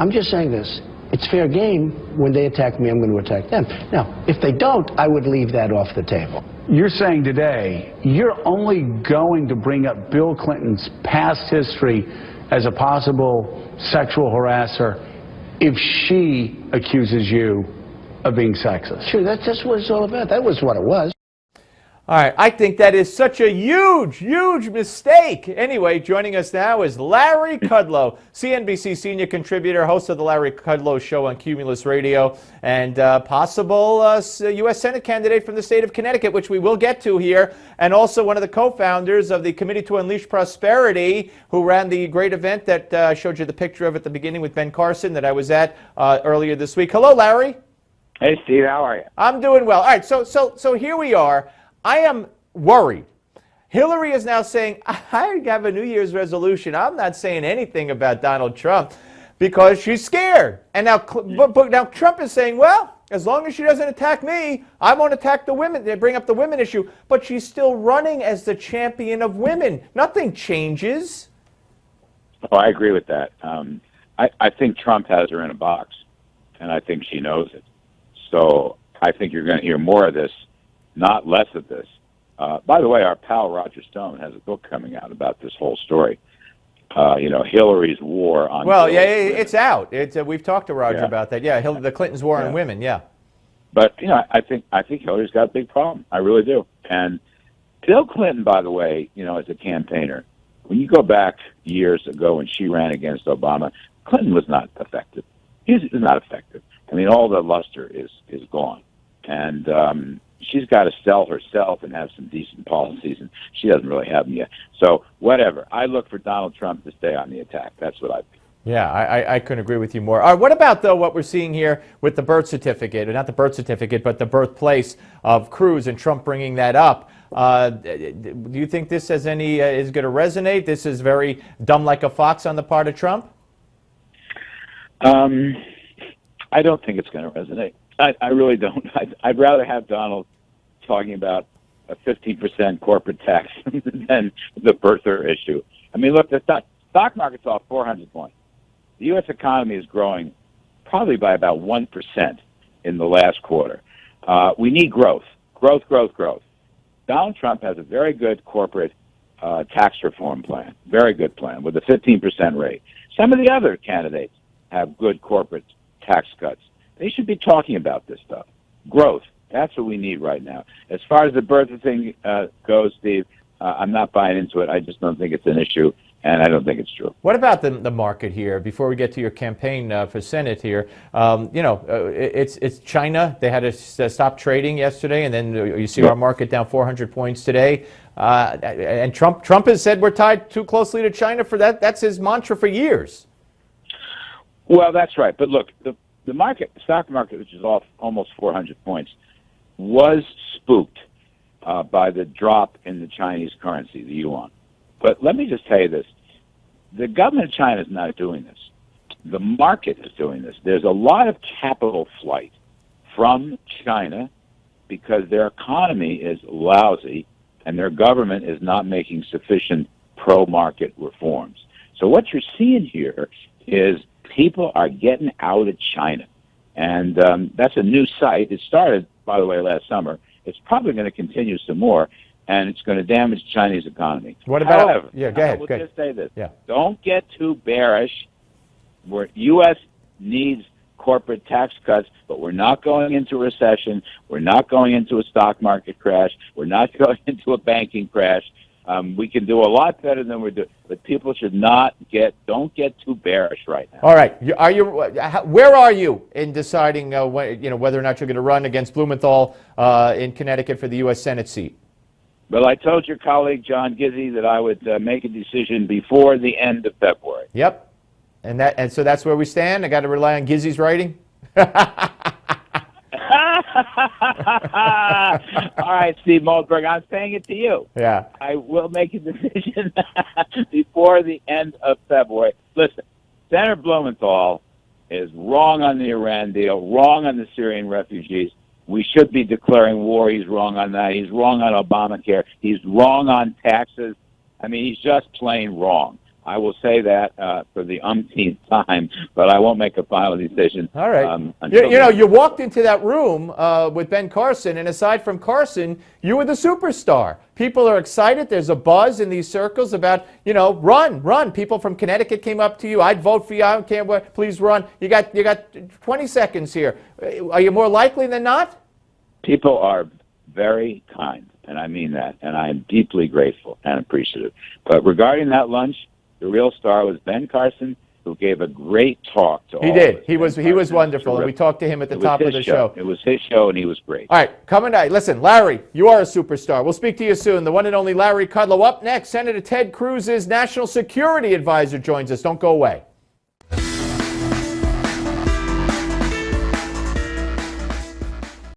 I'm just saying this. It's fair game. When they attack me, I'm going to attack them. Now, if they don't, I would leave that off the table. You're saying today you're only going to bring up Bill Clinton's past history as a possible sexual harasser if she accuses you of being sexist. Sure, that's what it's all about. That was what it was. All right, I think that is such a huge, huge mistake. Anyway, joining us now is Larry Kudlow, CNBC senior contributor, host of the Larry Kudlow Show on Cumulus Radio, and possible U.S. Senate candidate from the state of Connecticut, which we will get to here, and also one of the co-founders of the Committee to Unleash Prosperity, who ran the great event that showed you the picture of at the beginning with Ben Carson that I was at earlier this week. Hello, Larry. Hey, Steve, how are you? I'm doing well. All right, so here we are. I am worried. Hillary is now saying, I have a New Year's resolution. I'm not saying anything about Donald Trump because she's scared. And now, but now Trump is saying, well, as long as she doesn't attack me, I won't attack the women. They bring up the women issue. But she's still running as the champion of women. Nothing changes. Oh, I agree with that. I think Trump has her in a box, and I think she knows it. So I think you're going to hear more of this, not less of this. By the way, our pal Roger Stone has a book coming out about this whole story. Hillary's war on. Well, yeah, it's out. We've talked to Roger about that. Yeah, the Clinton's war on women. Yeah. But I think Hillary's got a big problem. I really do. And Bill Clinton, by the way, as a campaigner, when you go back years ago when she ran against Obama, Clinton was not effective. He was not effective. I mean, all the luster is gone, and she's got to sell herself and have some decent policies, and she doesn't really have them yet. So whatever. I look for Donald Trump to stay on the attack. That's what I think. Yeah, I couldn't agree with you more. All right, what about, though, what we're seeing here with the birth certificate, or not the birth certificate, but the birthplace of Cruz and Trump bringing that up? Do you think this has is going to resonate? This is very dumb like a fox on the part of Trump? I don't think it's going to resonate. I really don't. I'd rather have Donald talking about a 15% corporate tax than the birther issue. I mean, look, the stock market's off 400 points. The U.S. economy is growing probably by about 1% in the last quarter. We need growth. Growth. Donald Trump has a very good corporate tax reform plan, very good plan, with a 15% rate. Some of the other candidates have good corporate tax cuts. They should be talking about this stuff. Growth. That's what we need right now. As far as the birther thing goes, Steve, I'm not buying into it. I just don't think it's an issue, and I don't think it's true. What about the market here? Before we get to your campaign for Senate here, it's China. They had to stop trading yesterday, and then you see our market down 400 points today. And Trump has said we're tied too closely to China for that. That's his mantra for years. Well, that's right. But look, the stock market, which is off almost 400 points, was spooked by the drop in the Chinese currency, the yuan. But let me just tell you this. The government of China is not doing this. The market is doing this. There's a lot of capital flight from China because their economy is lousy and their government is not making sufficient pro-market reforms. So what you're seeing here is people are getting out of China. And that's a new site. It started, by the way, last summer. It's probably going to continue some more, and it's going to damage the Chinese economy. What about? However, yeah, go ahead. I will go ahead. just say this. Yeah. Don't get too bearish. U.S. needs corporate tax cuts, but we're not going into a recession. We're not going into a stock market crash. We're not going into a banking crash. We can do a lot better than we're doing, but people should don't get too bearish right now. All right, where are you in deciding whether or not you're going to run against Blumenthal in Connecticut for the U.S. Senate seat? Well, I told your colleague John Gizzi that I would make a decision before the end of February. Yep, and so that's where we stand. I got to rely on Gizzi's writing. All right, Steve Malzberg, I'm saying it to you. Yeah. I will make a decision before the end of February. Listen, Senator Blumenthal is wrong on the Iran deal, wrong on the Syrian refugees. We should be declaring war. He's wrong on that. He's wrong on Obamacare. He's wrong on taxes. I mean, he's just plain wrong. I will say that for the umpteenth time, but I won't make a final decision. All right. You walked into that room with Ben Carson, and aside from Carson, you were the superstar. People are excited. There's a buzz in these circles about, run. People from Connecticut came up to you. I'd vote for you. I don't care what. Please run. You got 20 seconds here. Are you more likely than not? People are very kind, and I mean that, and I am deeply grateful and appreciative. But regarding that lunch, the real star was Ben Carson, who gave a great talk to all of us. He did. He was wonderful, and we talked to him at the top of the show. It was his show, and he was great. All right, coming out. Listen, Larry, you are a superstar. We'll speak to you soon. The one and only Larry Kudlow. Up next, Senator Ted Cruz's National Security Advisor joins us. Don't go away.